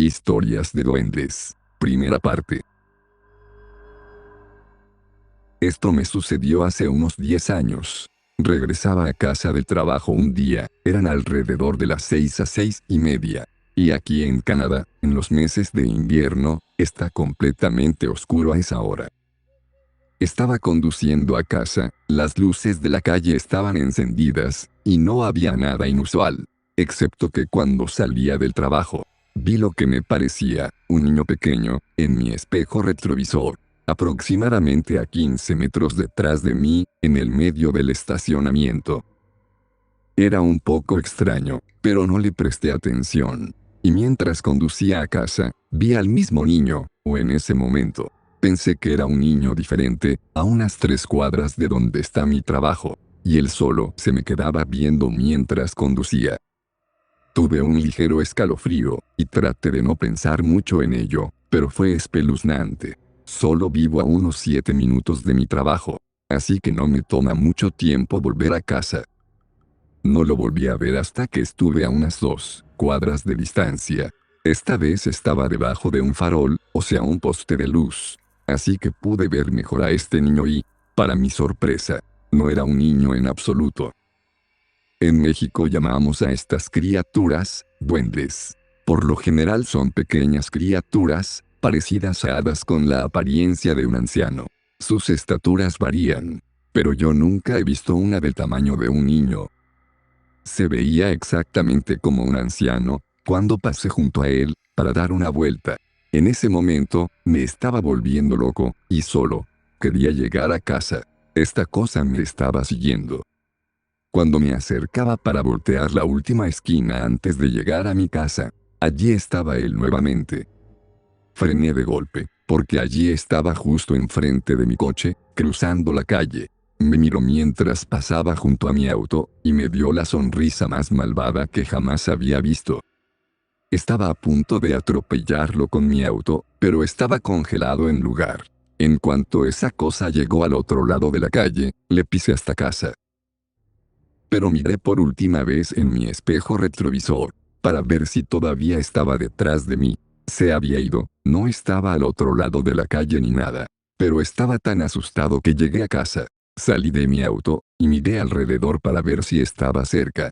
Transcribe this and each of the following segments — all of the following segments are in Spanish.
Historias de duendes. Primera parte. Esto me sucedió hace unos 10 años. Regresaba a casa del trabajo un día, eran alrededor de las 6 a 6:30. Y aquí en Canadá, en los meses de invierno, está completamente oscuro a esa hora. Estaba conduciendo a casa, las luces de la calle estaban encendidas, y no había nada inusual. Excepto que cuando salía del trabajo, vi lo que me parecía, un niño pequeño, en mi espejo retrovisor. Aproximadamente a 15 metros detrás de mí, en el medio del estacionamiento. Era un poco extraño, pero no le presté atención. Y mientras conducía a casa, vi al mismo niño, o en ese momento, pensé que era un niño diferente, a unas 3 cuadras de donde está mi trabajo. Y él solo se me quedaba viendo mientras conducía. Tuve un ligero escalofrío, y traté de no pensar mucho en ello, pero fue espeluznante. Solo vivo a unos 7 minutos de mi trabajo, así que no me toma mucho tiempo volver a casa. No lo volví a ver hasta que estuve a unas 2 cuadras de distancia. Esta vez estaba debajo de un farol, o sea un poste de luz. Así que pude ver mejor a este niño y, para mi sorpresa, no era un niño en absoluto. En México llamamos a estas criaturas, duendes. Por lo general son pequeñas criaturas, parecidas a hadas con la apariencia de un anciano. Sus estaturas varían. Pero yo nunca he visto una del tamaño de un niño. Se veía exactamente como un anciano, cuando pasé junto a él, para dar una vuelta. En ese momento, me estaba volviendo loco, y solo quería llegar a casa. Esta cosa me estaba siguiendo. Cuando me acercaba para voltear la última esquina antes de llegar a mi casa, allí estaba él nuevamente. Frené de golpe, porque allí estaba justo enfrente de mi coche, cruzando la calle. Me miró mientras pasaba junto a mi auto, y me dio la sonrisa más malvada que jamás había visto. Estaba a punto de atropellarlo con mi auto, pero estaba congelado en lugar. En cuanto esa cosa llegó al otro lado de la calle, le pisé hasta casa. Pero miré por última vez en mi espejo retrovisor, para ver si todavía estaba detrás de mí. Se había ido, no estaba al otro lado de la calle ni nada. Pero estaba tan asustado que llegué a casa. Salí de mi auto, y miré alrededor para ver si estaba cerca.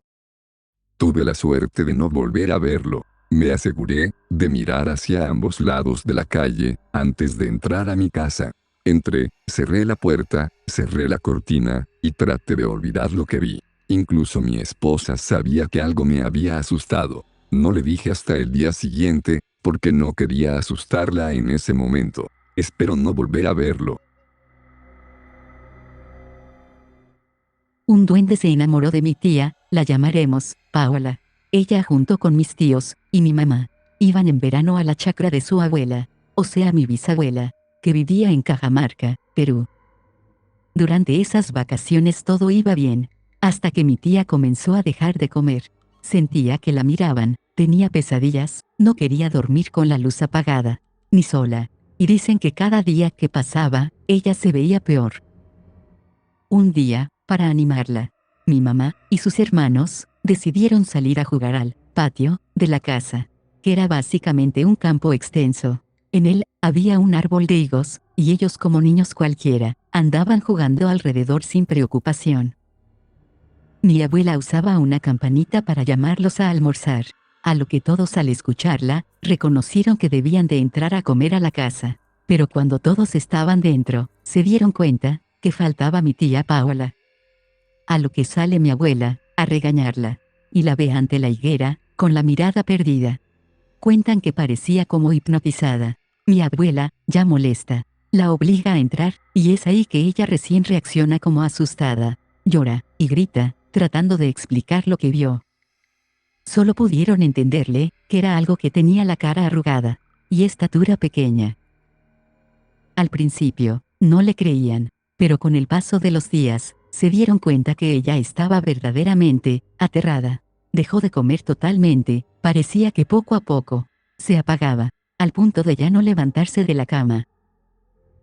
Tuve la suerte de no volver a verlo. Me aseguré de mirar hacia ambos lados de la calle, antes de entrar a mi casa. Entré, cerré la puerta, cerré la cortina, y traté de olvidar lo que vi. Incluso mi esposa sabía que algo me había asustado. No le dije hasta el día siguiente, porque no quería asustarla en ese momento. Espero no volver a verlo. Un duende se enamoró de mi tía, la llamaremos Paola. Ella junto con mis tíos, y mi mamá, iban en verano a la chacra de su abuela, o sea mi bisabuela, que vivía en Cajamarca, Perú. Durante esas vacaciones todo iba bien, hasta que mi tía comenzó a dejar de comer. Sentía que la miraban, tenía pesadillas, no quería dormir con la luz apagada, ni sola, y dicen que cada día que pasaba, ella se veía peor. Un día, para animarla, mi mamá y sus hermanos decidieron salir a jugar al patio de la casa, que era básicamente un campo extenso. En él había un árbol de higos, y ellos como niños cualquiera, andaban jugando alrededor sin preocupación. Mi abuela usaba una campanita para llamarlos a almorzar, a lo que todos al escucharla, reconocieron que debían de entrar a comer a la casa. Pero cuando todos estaban dentro, se dieron cuenta que faltaba mi tía Paola. A lo que sale mi abuela, a regañarla, y la ve ante la higuera, con la mirada perdida. Cuentan que parecía como hipnotizada. Mi abuela, ya molesta, la obliga a entrar, y es ahí que ella recién reacciona como asustada. Llora, y grita, tratando de explicar lo que vio. Solo pudieron entenderle, que era algo que tenía la cara arrugada, y estatura pequeña. Al principio, no le creían, pero con el paso de los días, se dieron cuenta que ella estaba verdaderamente aterrada. Dejó de comer totalmente, parecía que poco a poco se apagaba, al punto de ya no levantarse de la cama.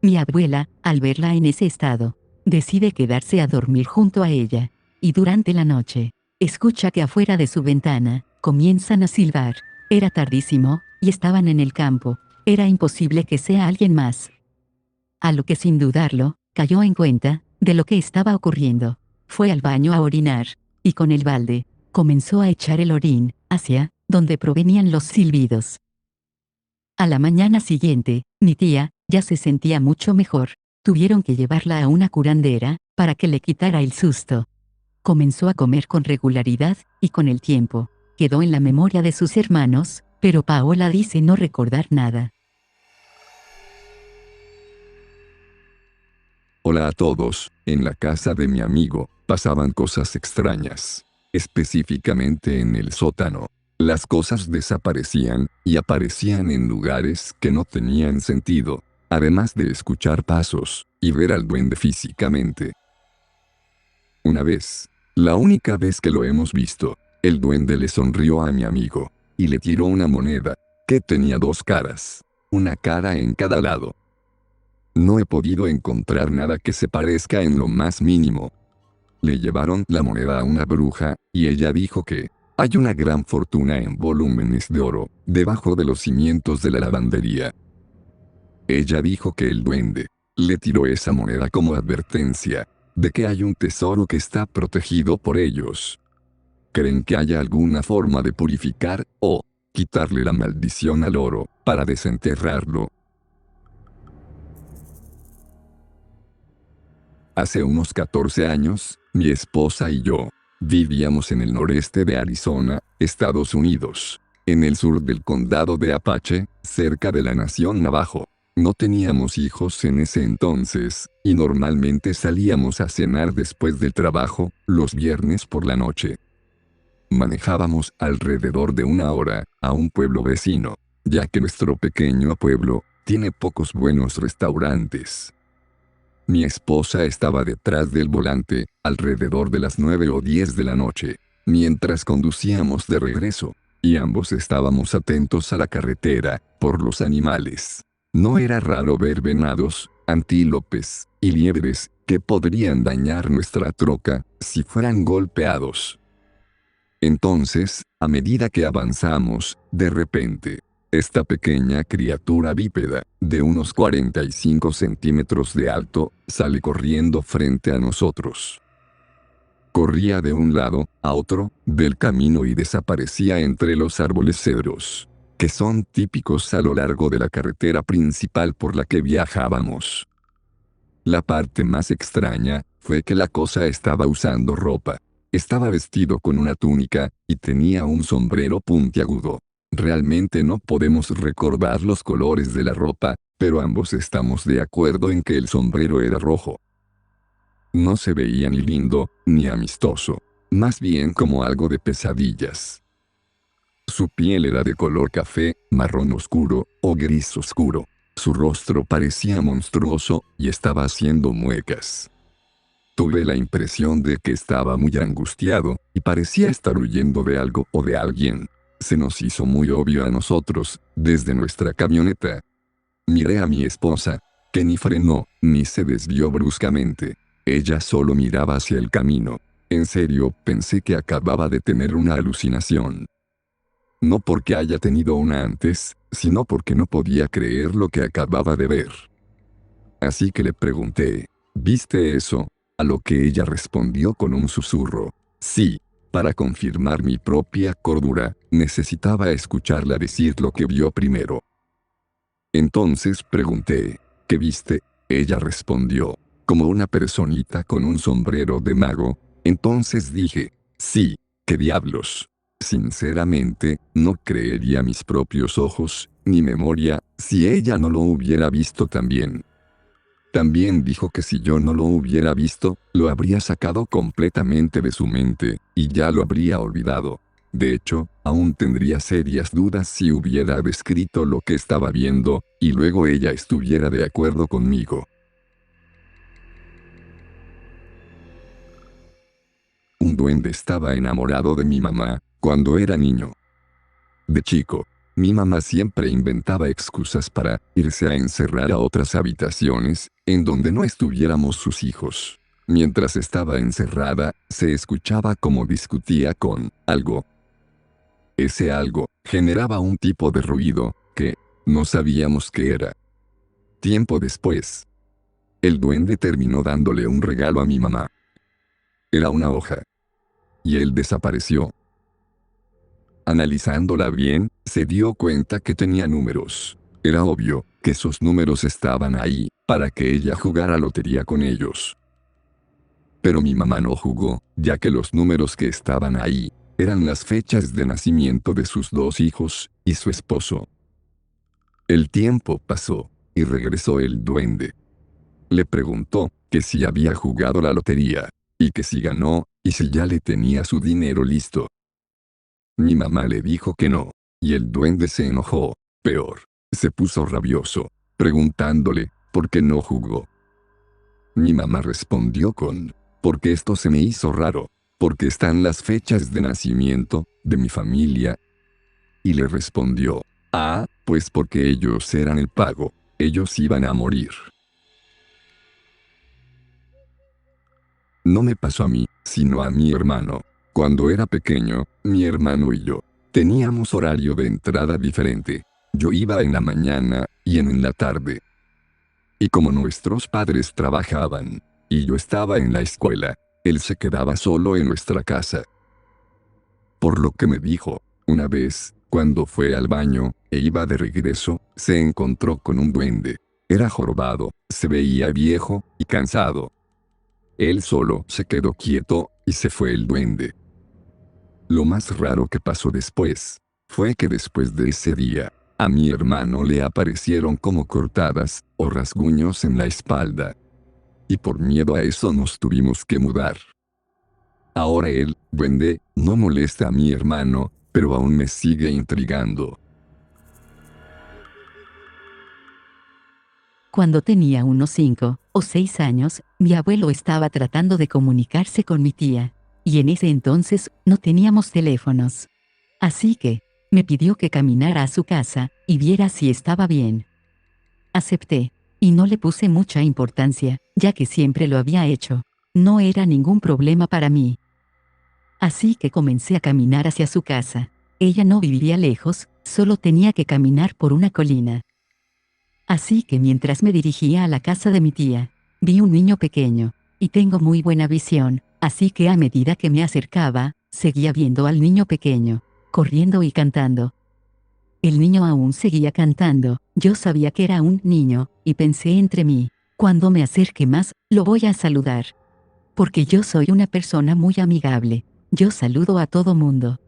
Mi abuela, al verla en ese estado, decide quedarse a dormir junto a ella, y durante la noche, escucha que afuera de su ventana, comienzan a silbar. Era tardísimo, y estaban en el campo. Era imposible que sea alguien más. A lo que sin dudarlo, cayó en cuenta de lo que estaba ocurriendo. Fue al baño a orinar, y con el balde, comenzó a echar el orín hacia donde provenían los silbidos. A la mañana siguiente, mi tía ya se sentía mucho mejor. Tuvieron que llevarla a una curandera para que le quitara el susto. Comenzó a comer con regularidad, y con el tiempo, quedó en la memoria de sus hermanos, pero Paola dice no recordar nada. Hola a todos, en la casa de mi amigo, pasaban cosas extrañas. Específicamente en el sótano. Las cosas desaparecían, y aparecían en lugares que no tenían sentido. Además de escuchar pasos, y ver al duende físicamente. Una vez, la única vez que lo hemos visto, el duende le sonrió a mi amigo, y le tiró una moneda, que tenía dos caras. Una cara en cada lado. No he podido encontrar nada que se parezca en lo más mínimo. Le llevaron la moneda a una bruja, y ella dijo que hay una gran fortuna en volúmenes de oro, debajo de los cimientos de la lavandería. Ella dijo que el duende le tiró esa moneda como advertencia de que hay un tesoro que está protegido por ellos. ¿Creen que haya alguna forma de purificar o quitarle la maldición al oro para desenterrarlo? Hace unos 14 años, mi esposa y yo vivíamos en el noreste de Arizona, Estados Unidos, en el sur del condado de Apache, cerca de la nación Navajo. No teníamos hijos en ese entonces, y normalmente salíamos a cenar después del trabajo, los viernes por la noche. Manejábamos alrededor de una hora a un pueblo vecino, ya que nuestro pequeño pueblo tiene pocos buenos restaurantes. Mi esposa estaba detrás del volante, alrededor de las 9 o 10 de la noche, mientras conducíamos de regreso, y ambos estábamos atentos a la carretera, por los animales. No era raro ver venados, antílopes, y liebres, que podrían dañar nuestra troca, si fueran golpeados. Entonces, a medida que avanzamos, de repente, esta pequeña criatura bípeda, de unos 45 centímetros de alto, sale corriendo frente a nosotros. Corría de un lado a otro del camino y desaparecía entre los árboles cedros, que son típicos a lo largo de la carretera principal por la que viajábamos. La parte más extraña fue que la cosa estaba usando ropa. Estaba vestido con una túnica, y tenía un sombrero puntiagudo. Realmente no podemos recordar los colores de la ropa, pero ambos estamos de acuerdo en que el sombrero era rojo. No se veía ni lindo, ni amistoso. Más bien como algo de pesadillas. Su piel era de color café, marrón oscuro, o gris oscuro. Su rostro parecía monstruoso, y estaba haciendo muecas. Tuve la impresión de que estaba muy angustiado, y parecía estar huyendo de algo o de alguien. Se nos hizo muy obvio a nosotros, desde nuestra camioneta. Miré a mi esposa, que ni frenó, ni se desvió bruscamente. Ella solo miraba hacia el camino. En serio, pensé que acababa de tener una alucinación. No porque haya tenido una antes, sino porque no podía creer lo que acababa de ver. Así que le pregunté, ¿viste eso? A lo que ella respondió con un susurro, sí. Para confirmar mi propia cordura, necesitaba escucharla decir lo que vio primero. Entonces pregunté, ¿qué viste? Ella respondió, como una personita con un sombrero de mago. Entonces dije, sí, ¿qué diablos? Sinceramente, no creería mis propios ojos, ni memoria, si ella no lo hubiera visto también. También dijo que si yo no lo hubiera visto, lo habría sacado completamente de su mente, y ya lo habría olvidado. De hecho, aún tendría serias dudas si hubiera descrito lo que estaba viendo, y luego ella estuviera de acuerdo conmigo. Un duende estaba enamorado de mi mamá, cuando era niño. De chico, mi mamá siempre inventaba excusas para irse a encerrar a otras habitaciones, en donde no estuviéramos sus hijos. Mientras estaba encerrada, se escuchaba cómo discutía con algo. Ese algo generaba un tipo de ruido que no sabíamos qué era. Tiempo después, el duende terminó dándole un regalo a mi mamá. Era una hoja. Y él desapareció. Analizándola bien, se dio cuenta que tenía números. Era obvio que esos números estaban ahí, para que ella jugara lotería con ellos. Pero mi mamá no jugó, ya que los números que estaban ahí, eran las fechas de nacimiento de sus 2 hijos, y su esposo. El tiempo pasó, y regresó el duende. Le preguntó que si había jugado la lotería, y que si ganó, y si ya le tenía su dinero listo. Mi mamá le dijo que no, y el duende se enojó, peor, se puso rabioso, preguntándole, ¿por qué no jugó? Mi mamá respondió con, porque esto se me hizo raro, porque están las fechas de nacimiento, de mi familia. Y le respondió, pues porque ellos eran el pago, ellos iban a morir. No me pasó a mí, sino a mi hermano. Cuando era pequeño, mi hermano y yo teníamos horario de entrada diferente. Yo iba en la mañana, y en la tarde. Y como nuestros padres trabajaban, y yo estaba en la escuela, él se quedaba solo en nuestra casa. Por lo que me dijo, una vez, cuando fue al baño, e iba de regreso, se encontró con un duende. Era jorobado, se veía viejo, y cansado. Él solo se quedó quieto, y se fue el duende. Lo más raro que pasó después, fue que después de ese día, a mi hermano le aparecieron como cortadas, o rasguños en la espalda. Y por miedo a eso nos tuvimos que mudar. Ahora el duende no molesta a mi hermano, pero aún me sigue intrigando. Cuando tenía unos 5 o 6 años, mi abuelo estaba tratando de comunicarse con mi tía. Y en ese entonces, no teníamos teléfonos. Así que, me pidió que caminara a su casa, y viera si estaba bien. Acepté. Y no le puse mucha importancia, ya que siempre lo había hecho. No era ningún problema para mí. Así que comencé a caminar hacia su casa. Ella no vivía lejos, solo tenía que caminar por una colina. Así que mientras me dirigía a la casa de mi tía, vi un niño pequeño, y tengo muy buena visión, así que a medida que me acercaba, seguía viendo al niño pequeño, corriendo y cantando. El niño aún seguía cantando, yo sabía que era un niño, y pensé entre mí, cuando me acerque más, lo voy a saludar. Porque yo soy una persona muy amigable, yo saludo a todo mundo.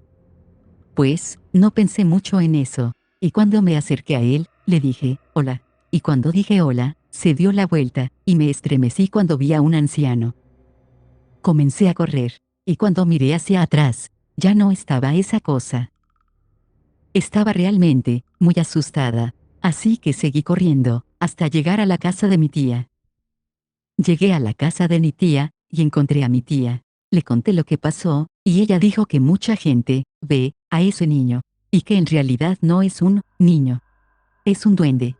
Pues, no pensé mucho en eso, y cuando me acerqué a él, le dije, hola. Y cuando dije hola, se dio la vuelta, y me estremecí cuando vi a un anciano. Comencé a correr, y cuando miré hacia atrás, ya no estaba esa cosa. Estaba realmente, muy asustada, así que seguí corriendo, hasta llegar a la casa de mi tía. Llegué a la casa de mi tía, y encontré a mi tía. Le conté lo que pasó, y ella dijo que mucha gente ve a ese niño, y que en realidad no es un niño. Es un duende.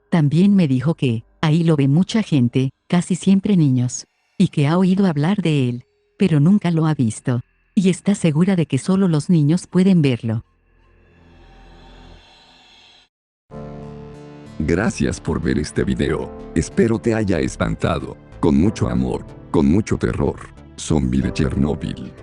También me dijo que ahí lo ve mucha gente, casi siempre niños, y que ha oído hablar de él, pero nunca lo ha visto, y está segura de que solo los niños pueden verlo. Gracias por ver este video. Espero te haya espantado. Con mucho amor, con mucho terror. Zombie de Chernobyl.